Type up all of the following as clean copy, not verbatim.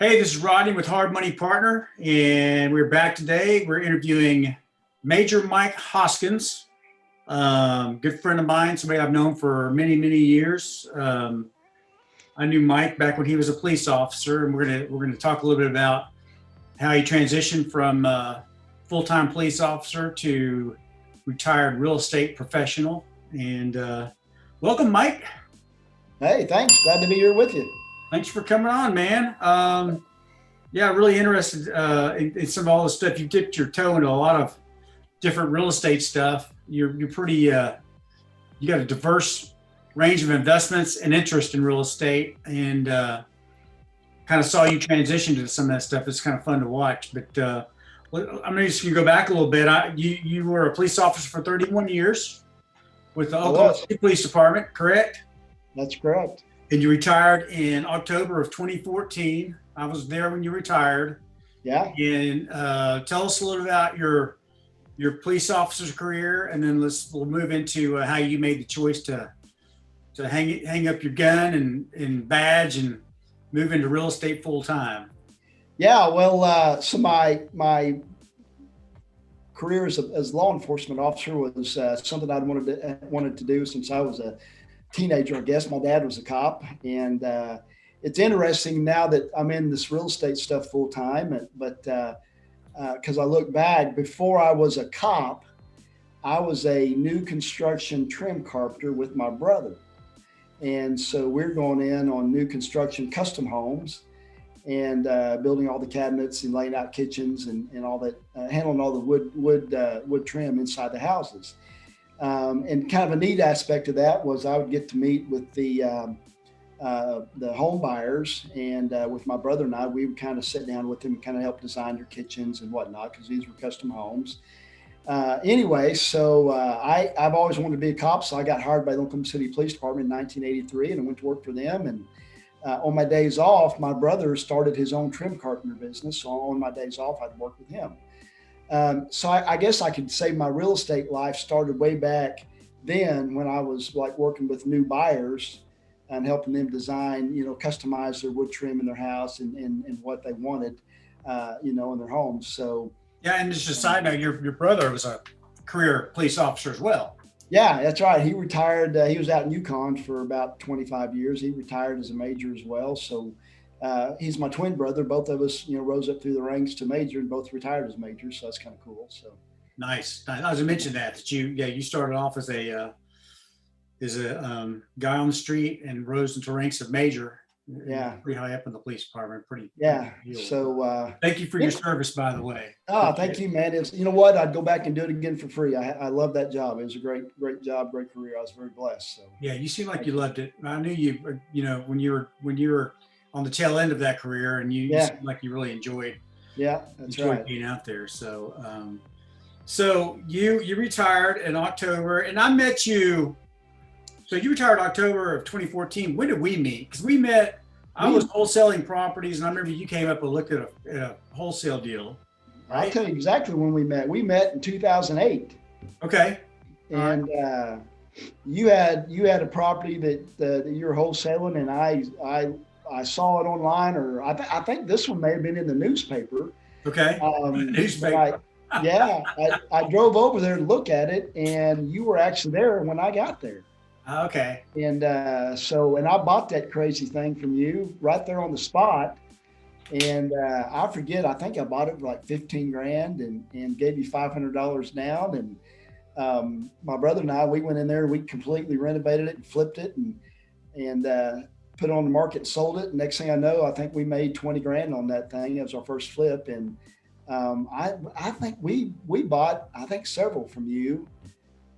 Hey, this is Rodney with Hard Money Partner, and we're back today. We're interviewing Major Mike Hoskins, good friend of mine, somebody I've known for many, many years. I knew Mike back when he was a police officer, and we're gonna talk a little bit about how he transitioned from full-time police officer to retired real estate professional. And welcome, Mike. Hey, thanks. Glad to be here with you. Thanks for coming on, man. Yeah, really interested in some of all the stuff. You dipped your toe into a lot of different real estate stuff. You're pretty you got a diverse range of investments and interest in real estate, and kind of saw you transition to some of that stuff. It's kind of fun to watch. But I'm just gonna go back a little bit. You were a police officer for 31 years with the Oklahoma City Police Department, correct? That's correct. And you retired in October of 2014. I was there when you retired. Yeah. And tell us a little about your police officer's career, and then we'll move into how you made the choice to hang up your gun and badge and move into real estate full time. Yeah. Well, so my career as law enforcement officer was something I'd wanted to do since I was a teenager. I guess my dad was a cop, and it's interesting now that I'm in this real estate stuff full time. But because I look back, before I was a cop, I was a new construction trim carpenter with my brother. And so we're going in on new construction custom homes and building all the cabinets and laying out kitchens and all that, handling all the wood trim inside the houses. And kind of a neat aspect of that was I would get to meet with the home buyers, and with my brother and I, we would kind of sit down with them and kind of help design their kitchens and whatnot, because these were custom homes. Anyway, so I've always wanted to be a cop, so I got hired by the Oklahoma City Police Department in 1983, and I went to work for them. And on my days off, my brother started his own trim carpenter business, so on my days off, I'd work with him. So I guess I could say my real estate life started way back then when I was like working with new buyers and helping them design, customize their wood trim in their house and what they wanted, in their homes. So yeah, and just a side note, your brother was a career police officer as well. yeah, that's right. He retired. He was out in Yukon for about 25 years. He retired as a major as well. So he's my twin brother. Both of us, rose up through the ranks to major and both retired as majors. So that's kind of cool. So nice. I was mentioning that you started off as a guy on the street and rose into ranks of major. Yeah, pretty high up in the police department. Pretty yeah. Pretty So thank you for your service, by the way. Oh, thank you, man. It's, you know what? I'd go back and do it again for free. I love that job. It was a great job, great career. I was very blessed. So yeah, you seem like you loved it. I knew you. When you were on the tail end of that career, and you seemed like you really enjoyed. Yeah, that's right. Being out there. So, so you retired in October, and I met you. So you retired October of 2014. When did we meet? Because we met. I was wholesaling properties, and I remember you came up and looked at a wholesale deal. Right? I'll tell you exactly when we met. We met in 2008. Okay. And you had a property that you were wholesaling, and I saw it online, or I think this one may have been in the newspaper. Okay. Newspaper. I drove over there to look at it, and you were actually there when I got there. Okay. And and I bought that crazy thing from you right there on the spot. And I forget, I think I bought it for like 15 grand and gave you $500 down. And my brother and I, we went in there, we completely renovated it and flipped it and put it on the market and sold it. Next thing I know, I think we made 20 grand on that thing. It was our first flip. And I think we bought, several from you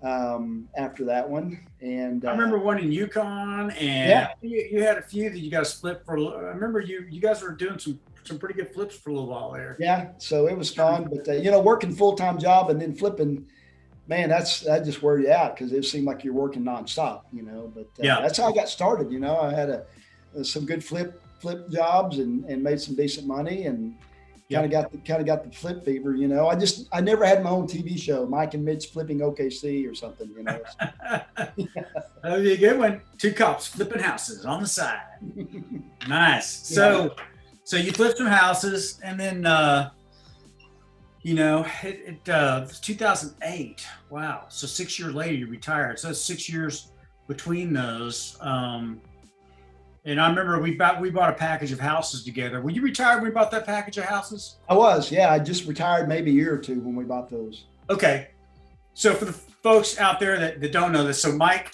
after that one. And I remember one in Yukon, and you had a few that you guys flipped for. I remember you guys were doing some pretty good flips for a little while there. Yeah, so it was fun, but working full-time job and then flipping, man, that just wore you out because it seemed like you're working nonstop, But that's how I got started. I had some good flip jobs and made some decent money and kind of got the flip fever. I never had my own TV show, Mike and Mitch flipping OKC or something. That would be a good one. Two cops flipping houses on the side. Nice. So you flipped some houses, and then it was 2008. Wow. So 6 years later, you retired. So that's 6 years between those. And I remember we bought a package of houses together. Were you retired when we bought that package of houses? I was, yeah. I just retired maybe a year or two when we bought those. Okay. So for the folks out there that don't know this, so Mike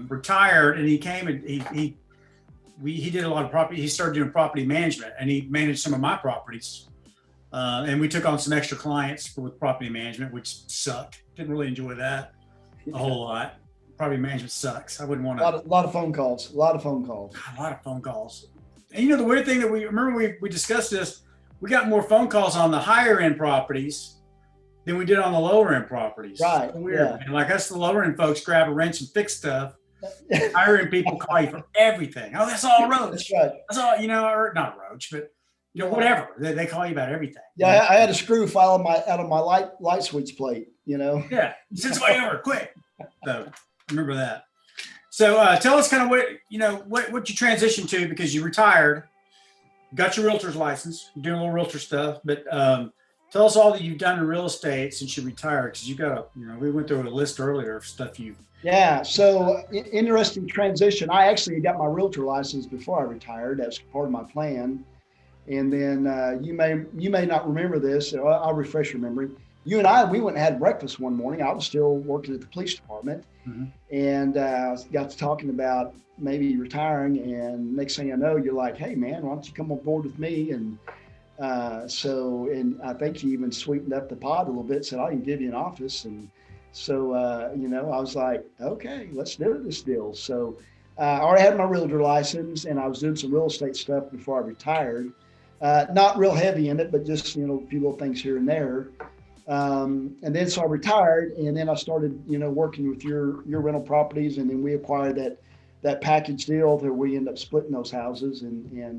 retired, and he came and he did a lot of property. He started doing property management, and he managed some of my properties. And we took on some extra clients with property management, which sucked. Didn't really enjoy that a whole lot. Property management sucks. I wouldn't want to. A lot of phone calls. A lot of phone calls. A lot of phone calls. And the weird thing that we discussed this, we got more phone calls on the higher end properties than we did on the lower end properties. Right. So weird. Yeah. And like us, the lower end folks grab a wrench and fix stuff. Higher end people call you for everything. Oh, that's all roach. That's right. That's all, or not roach, but whatever. They call you about everything. Yeah, I had a screw fall out of my light switch plate. Yeah. Since whatever, quick. So remember that. So tell us kind of what you transitioned to, because you retired, got your realtor's license, you're doing a little realtor stuff, but tell us all that you've done in real estate since you retired, because you got we went through a list earlier of stuff you've. Yeah, so interesting transition. I actually got my realtor license before I retired. That's part of my plan. And then you may not remember this, so I'll refresh your memory. You and I, we went and had breakfast one morning. I was still working at the police department, and got to talking about maybe retiring. And next thing I know, you're like, "Hey, man, why don't you come on board with me?" And and I think you even sweetened up the pod a little bit, said, "I can give you an office." And so I was like, "Okay, let's do this deal." So I already had my realtor license, and I was doing some real estate stuff before I retired. Not real heavy in it, but just a few little things here and there. And then so I retired, and then I started working with your rental properties, and then we acquired that package deal that we ended up splitting those houses and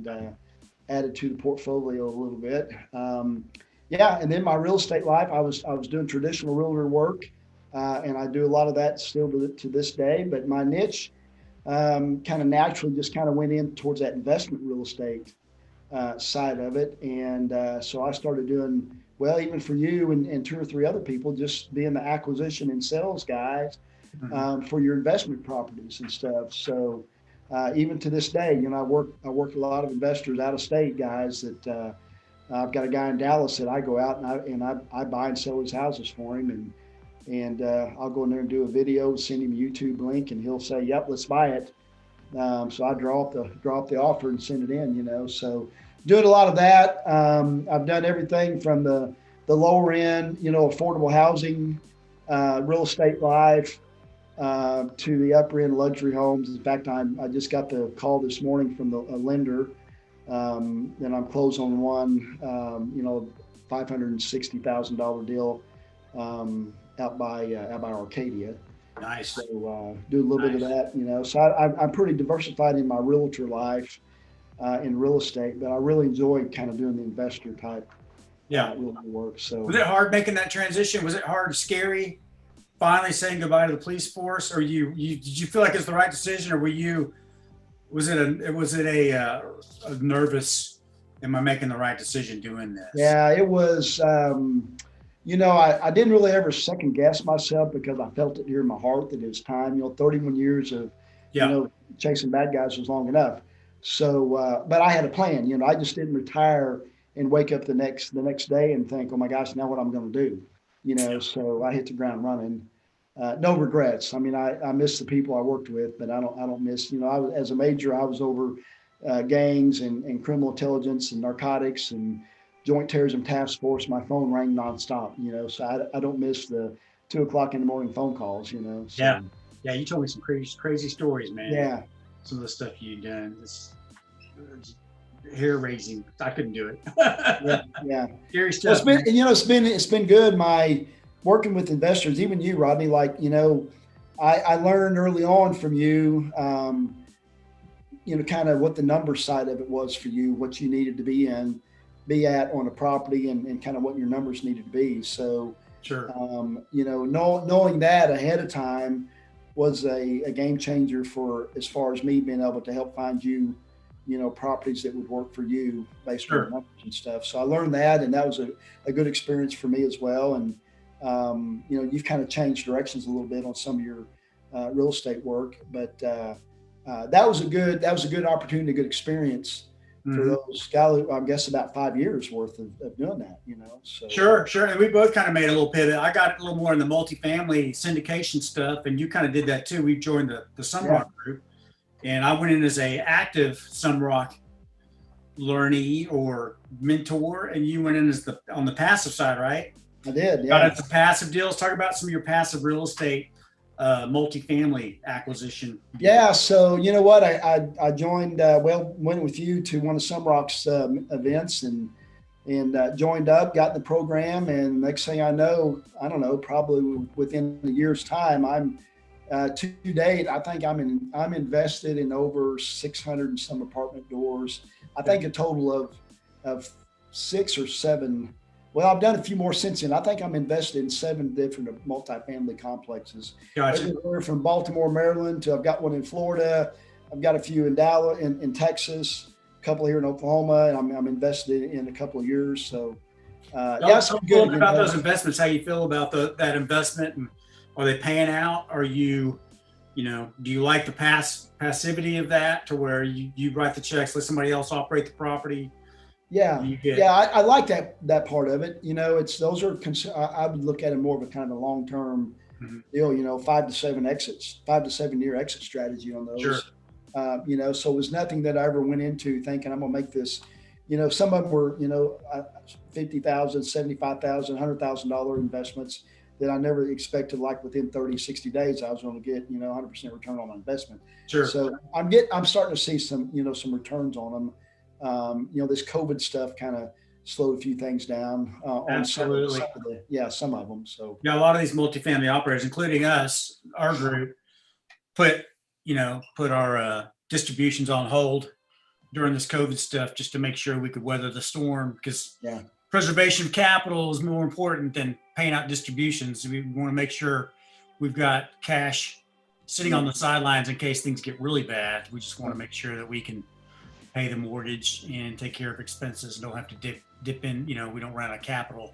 added to the portfolio a little bit. And then my real estate life, I was doing traditional realtor work, and I do a lot of that still to this day. But my niche kind of naturally just kind of went in towards that investment real estate side of it, and so I started doing well, even for you and two or three other people, just being the acquisition and sales guys for your investment properties and stuff. So even to this day, I work with a lot of investors out of state guys that I've got a guy in Dallas that I go out and I buy and sell his houses for him, and I'll go in there and do a video, send him a YouTube link, and he'll say, "Yep, let's buy it." So I draw up the offer and send it in. So doing a lot of that. I've done everything from the lower end, affordable housing, real estate life, to the upper end luxury homes. In fact, I just got the call this morning from a lender, and I'm closed on one, $560,000 deal out by Arcadia. Nice. So do a little bit of that, So I'm pretty diversified in my realtor life, in real estate, but I really enjoy kind of doing the investor type realtor work. So was it hard making that transition? Was it hard, scary, finally saying goodbye to the police force, or did you feel like it's the right decision, or was it a nervous, am I making the right decision doing this? Yeah, it was. I didn't really ever second guess myself, because I felt it here in my heart that it was time. 31 years of, chasing bad guys was long enough. So, but I had a plan. I just didn't retire and wake up the next day and think, "Oh my gosh, now what I'm going to do?" So I hit the ground running. No regrets. I mean, I miss the people I worked with, but I don't miss. As a major, I was over gangs and criminal intelligence and narcotics and Joint Terrorism Task Force. My phone rang nonstop, so I don't miss the 2:00 in the morning phone calls, So, Yeah. You told me some crazy stories, man. Yeah. Some of the stuff you've done, it's hair raising. I couldn't do it. Yeah. Scary stuff. Well, it's been good. My working with investors, even you, Rodney, I learned early on from you, kind of what the number side of it was for you, what you needed to be at on a property, and kind of what your numbers needed to be. So, sure. Knowing that ahead of time was a game changer for as far as me being able to help find you properties that would work for you based on the Sure. numbers and stuff. So I learned that, and that was a good experience for me as well. And you've kind of changed directions a little bit on some of your real estate work, but that was a good opportunity, a good experience for Mhm. those, I guess, about 5 years worth of doing that. So Sure, sure. And we both kind of made a little pivot. I got a little more in the multifamily syndication stuff, and you kind of did that too. We joined the yeah, Sunrock group, and I went in as a active Sunrock learnee or mentor, and you went in as on the passive side, right? I did. Got Yeah. into passive deals. Talk about some of your passive real estate, multifamily acquisition. Yeah, so you know what? I joined. Went with you to one of Sunrock's events and joined up, got in the program, and next thing I know, I don't know, probably within a year's time, I'm to date. I think I'm invested in over 600 and some apartment doors. I think a total of 6 or 7. Well, I've done a few more since then. I think I'm invested in 7 different multifamily complexes, Gotcha. everywhere from Baltimore, Maryland, to I've got one in Florida. I've got a few in Dallas, in Texas, a couple here in Oklahoma, and I'm invested in a couple of years. So, yeah, it's Tell been us a little good. bit about those investments. How you feel about that investment, and are they paying out? Are you, do you like the passivity of that to where you write the checks, let somebody else operate the property? Yeah, You get yeah, I like that part of it. It's those are I would look at it more of a kind of a long term Mhm. deal. 5 to 7 year exit strategy on Sure. those. So it was nothing that I ever went into thinking I'm gonna make this. Some of them were 50,000, 75,000, $100,000 investments that I never expected. Like within 30, 60 days, I was going to get 100% return on my investment. Sure. So I'm starting to see some returns on them. This COVID stuff kind of slowed a few things down on Absolutely. some of them. So Yeah, a lot of these multifamily operators, including us, our group, put put our distributions on hold during this COVID stuff just to make sure we could weather the storm, because yeah, preservation of capital is more important than paying out distributions. We want to make sure we've got cash sitting on the sidelines in case things get really bad. We just want to make sure that we can pay the mortgage and take care of expenses and don't have to dip in. We don't run out of capital.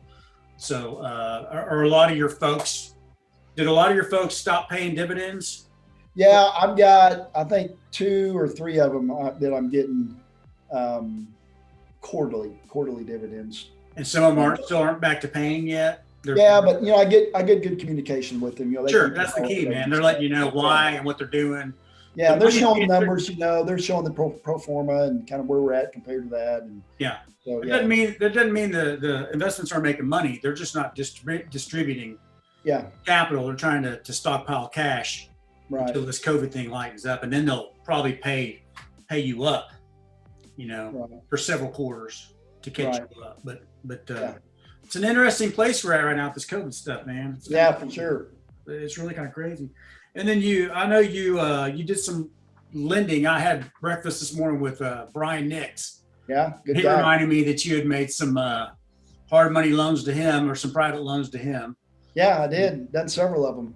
So, are a lot of your folks? Did a lot of your folks stop paying dividends? yeah, I've got I think 2 or 3 of them that I'm getting quarterly dividends. And some of them still aren't back to paying yet. Yeah, but I get good communication with them. They Sure, keep that's the all key, up man. and They're stuff. letting you know why and what they're doing. Yeah, The they're money showing can't- numbers. They're showing the pro forma and kind of where we're at compared to that. And Yeah. so It yeah, doesn't mean the investments aren't making money. They're just not distributing yeah, capital. They're trying to stockpile cash right, until this COVID thing lightens up, and then they'll probably pay you up, right, for several quarters to catch right. you up. But Yeah. it's an interesting place we're at right now with this COVID stuff, man. Yeah, for sure. It's really kind of crazy. And then I know you did some lending. I had breakfast this morning with Brian Nix. Yeah, good He guy. reminded me that you had made some hard money loans to him, or some private loans to him. Yeah, I did. Done several of them.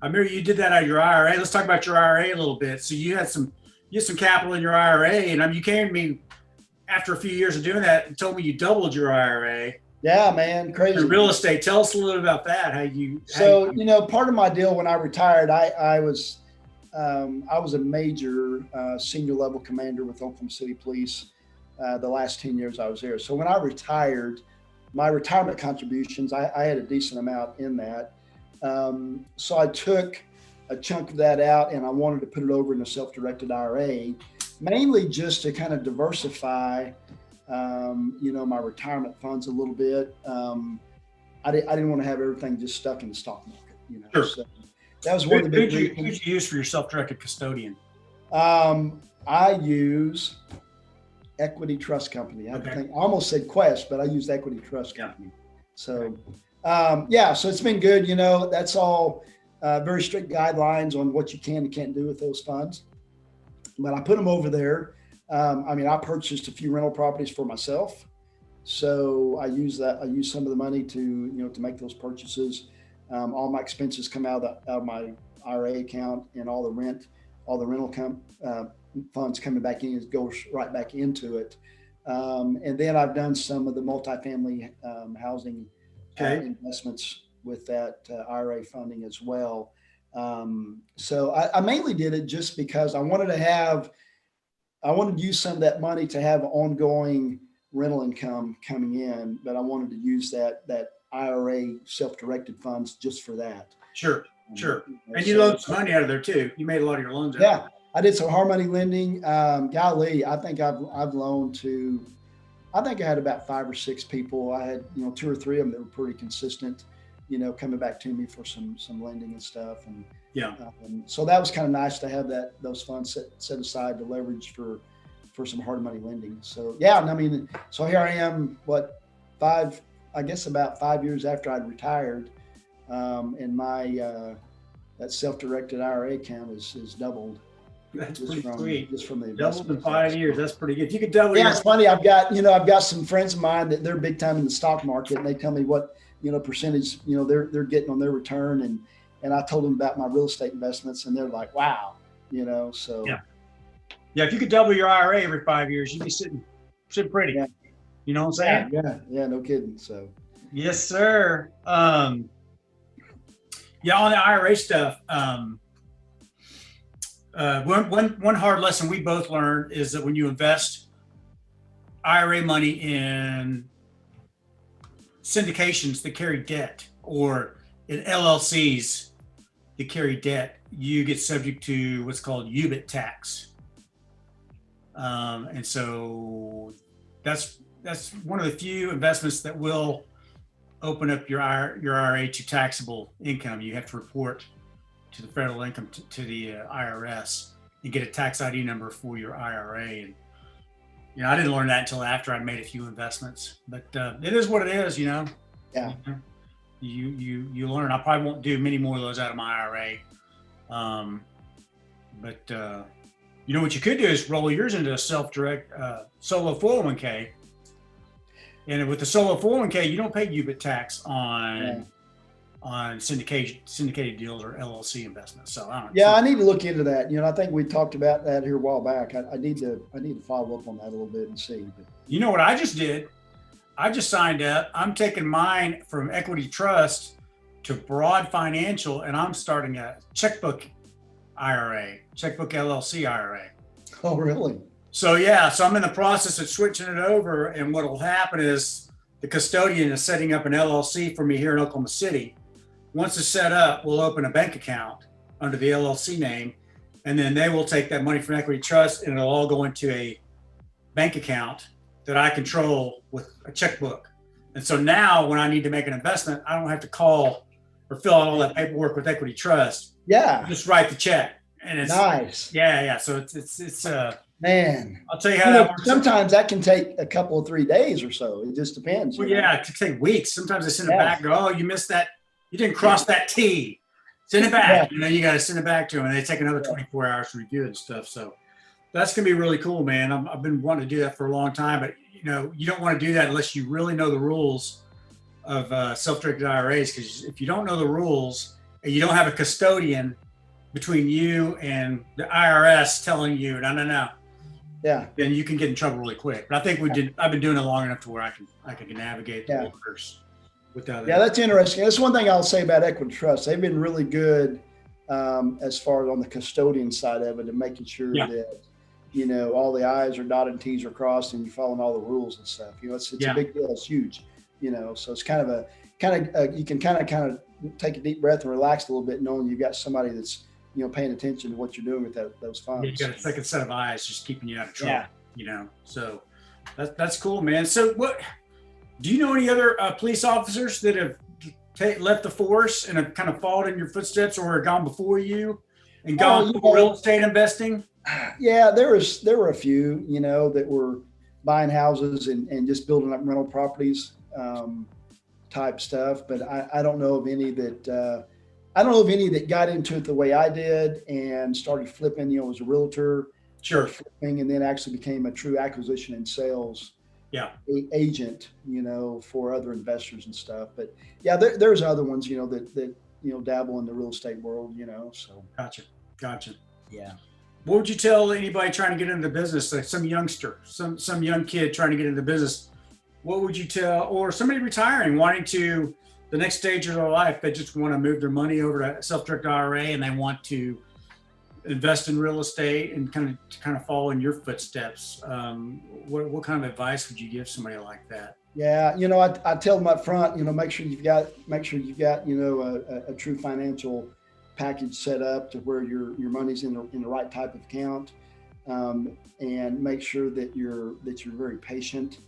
I remember you did that out of your IRA. Let's talk about your IRA a little bit. So you had some capital in your IRA, and you came to me after a few years of doing that and told me you doubled your IRA. Yeah, man, crazy. In real estate. Tell us a little bit about that. Part of my deal when I retired, I was a major senior level commander with Oklahoma City Police. The last 10 years I was there. So when I retired, my retirement contributions, I had a decent amount in that. So I took a chunk of that out and I wanted to put it over in a self-directed IRA, mainly just to kind of diversify, my retirement funds a little bit. I didn't want to have everything just stuck in the stock market, Sure. So that was one of the big reasons. Who'd you use for your self-directed custodian? I use Equity Trust Company. I almost said Quest, but I used Equity Trust Company. So, so it's been good. That's all very strict guidelines on what you can and can't do with those funds. But I put them over there. I purchased a few rental properties for myself. So I use some of the money to make those purchases. All my expenses come out of my IRA account, and all the rent all the funds coming back in, it goes right back into it. And then I've done some of the multifamily housing investments with that IRA funding as well. So I mainly did it just because I wanted to use some of that money to have ongoing rental income coming in, but I wanted to use that IRA self-directed funds just for that. Sure. And you loaned some money out of there too. You made a lot of your loans out. Yeah, I did some hard money lending. Golly, I think I've loaned to, I think I had about 5 or 6 people. I had 2 or 3 of them that were pretty consistent, coming back to me for some lending and stuff. And so that was kind of nice to have those funds set aside to leverage for some hard money lending. So yeah, I mean, so here I am, about 5 years after I'd retired, and my that self-directed IRA account is doubled. That's pretty sweet. Just from the doubled in 5 years. That's pretty good. If you could double. Yeah, it's funny. I've got some friends of mine that they're big time in the stock market, and they tell me what percentage they're getting on their return, and I told them about my real estate investments, and they're like, wow, so yeah. If you could double your IRA every 5 years, you'd be sitting pretty. Yeah. You know what I'm saying? Yeah, no kidding. So yes, sir. Yeah, on the IRA stuff. One hard lesson we both learned is that when you invest IRA money in syndications that carry debt or in LLCs that carry debt, you get subject to what's called UBIT tax. And so that's one of the few investments that will open up your IRA to taxable income. You have to report to the federal income to the IRS and get a tax ID number for your IRA. And I didn't learn that until after I made a few investments, but it is what it is. Yeah. You learn. I probably won't do many more of those out of my IRA. But what you could do is roll yours into a self-direct solo 401k. And with the solo 401k, you don't pay UBIT tax on syndicated deals or LLC investments. So I don't know. Yeah, I need to look into that. I think we talked about that here a while back. I need to follow up on that a little bit and see. But you know what I just did? I just signed up. I'm taking mine from Equity Trust to Broad Financial, and I'm starting a checkbook LLC IRA. Oh, really? So yeah, so I'm in the process of switching it over, and what will happen is the custodian is setting up an LLC for me here in Oklahoma City. Once it's set up, we'll open a bank account under the LLC name, and then they will take that money from Equity Trust, and it'll all go into a bank account that I control with a checkbook. And so now when I need to make an investment, I don't have to call or fill out all that paperwork with Equity Trust. Yeah. Just write the check. And it's nice. Yeah. So it's man, I'll tell you how that works. Sometimes that can take a couple of 3 days or so. It just depends. Well, yeah, it can take weeks. Sometimes they send it back. Go, oh, you missed that. You didn't cross that T. Send it back. Yeah. You got to send it back to them, and they take another 24 hours to review it and stuff. So that's gonna be really cool, man. I've been wanting to do that for a long time, but you don't want to do that unless you really know the rules of self-directed IRAs. Because if you don't know the rules and you don't have a custodian between you and the IRS telling you no. Yeah. Then you can get in trouble really quick. But I think I've been doing it long enough to where I can navigate the waters without. Yeah, that's interesting. That's one thing I'll say about Equity Trust. They've been really good as far as on the custodian side of it and making sure that all the I's are dotted and T's are crossed and you're following all the rules and stuff. It's a big deal. It's huge. So it's kind of you can kind of take a deep breath and relax a little bit, knowing you've got somebody that's paying attention to what you're doing with those funds. Yeah, you got a second set of eyes just keeping you out of trouble. Yeah. So that's cool, man. So do you know any other police officers that have left the force and have kind of followed in your footsteps or gone before you and gone real estate investing? Yeah, there were a few, that were buying houses and just building up rental properties type stuff. But I don't know of any that got into it the way I did and started flipping, as a realtor, flipping, and then actually became a true acquisition and sales agent, for other investors and stuff. But yeah, there's other ones, that dabble in the real estate world, so. Gotcha. Yeah. What would you tell anybody trying to get into the business, like some youngster, some young kid trying to get into the business? What would you tell, or somebody retiring, wanting to the next stage of their life, they just want to move their money over to self-directed IRA and they want to invest in real estate and kind of follow in your footsteps. What kind of advice would you give somebody like that? Yeah, I tell them up front, make sure you've got, a true financial package set up to where your money's in the right type of account, and make sure that you're very patient.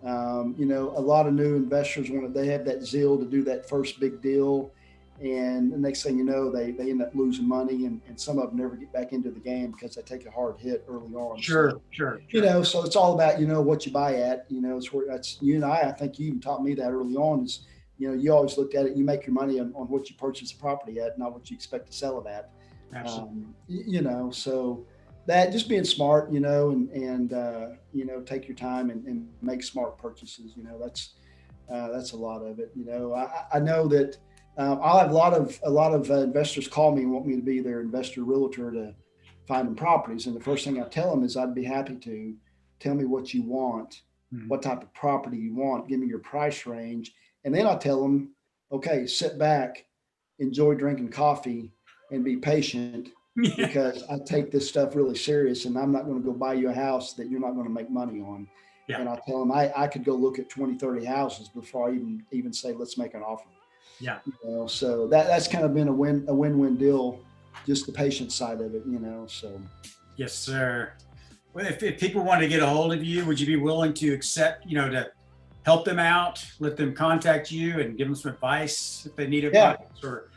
A lot of new investors they have that zeal to do that first big deal, and the next thing you know, they end up losing money, and some of them never get back into the game because they take a hard hit early on. Sure. So it's all about what you buy at. It's where that's you and I think you even taught me that early on is you always looked at it. You make your money on what you purchase the property at, not what you expect to sell it at. Absolutely. So that just being smart, and take your time and make smart purchases. That's a lot of it. I know that I'll have a lot of investors call me and want me to be their investor realtor to find them properties. And the first thing I tell them is I'd be happy to. Tell me what you want, what type of property you want, give me your price range. And then I tell them, okay, sit back, enjoy drinking coffee, and be patient because I take this stuff really serious, and I'm not going to go buy you a house that you're not going to make money on. Yeah. And I tell them I could go look at 20, 30 houses before I even say, let's make an offer. Yeah. So that's kind of been a win-win deal, just the patient side of it, so. Yes, sir. Well, if people want to get a hold of you, would you be willing to accept, to help them out, let them contact you and give them some advice if they need advice? Yeah. Or,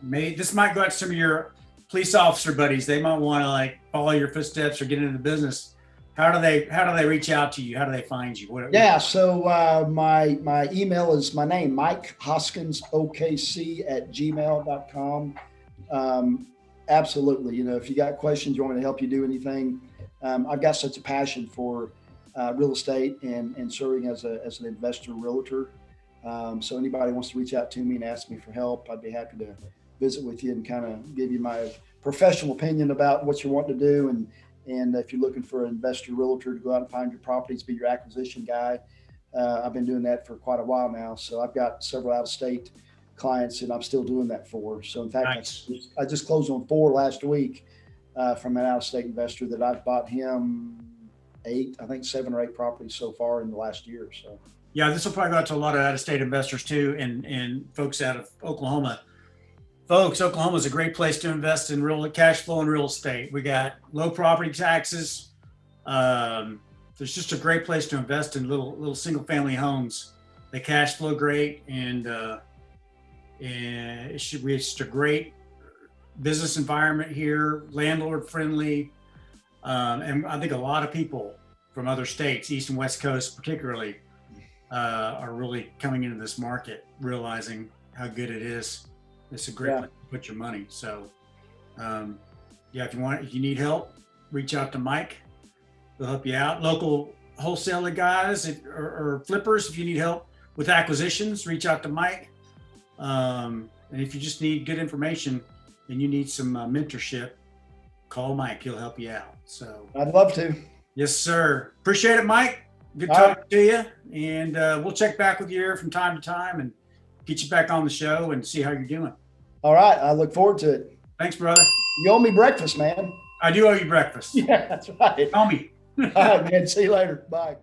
maybe this might go out to some of your police officer buddies. They might want to follow your footsteps or get into the business. How do they reach out to you? How do they find you? So my email is my name, Mike Hoskins, okc@gmail.com. Absolutely. If you got questions, you want me to help you do anything. I've got such a passion for real estate and serving as an investor realtor. So anybody wants to reach out to me and ask me for help, I'd be happy to visit with you and kind of give you my professional opinion about what you want to do. And if you're looking for an investor realtor to go out and find your properties, be your acquisition guy, I've been doing that for quite a while now. So I've got several out-of-state clients and I'm still doing that for. So in fact, nice. I just closed on 4 last week from an out-of-state investor that I've bought him 7 or 8 properties so far in the last year. So yeah, this will probably go out to a lot of out-of-state investors too, and folks out of Oklahoma. Folks, Oklahoma is a great place to invest in real cash flow and real estate. We got low property taxes. There's just a great place to invest in little single family homes. They cash flow great, and it's just a great business environment here, landlord friendly. And I think a lot of people from other states, East and West Coast particularly, are really coming into this market, realizing how good it is. It's a great place to put your money. So, if you need help, reach out to Mike. He'll help you out. Local wholesaler guys or flippers, if you need help with acquisitions, reach out to Mike. And if you just need good information and you need some mentorship, call Mike. He'll help you out. So I'd love to. Yes, sir. Appreciate it, Mike. Good talking to you. And we'll check back with you here from time to time and get you back on the show and see how you're doing. All right. I look forward to it. Thanks, brother. You owe me breakfast, man. I do owe you breakfast. Yeah, that's right. Tell me. All right, man. See you later. Bye.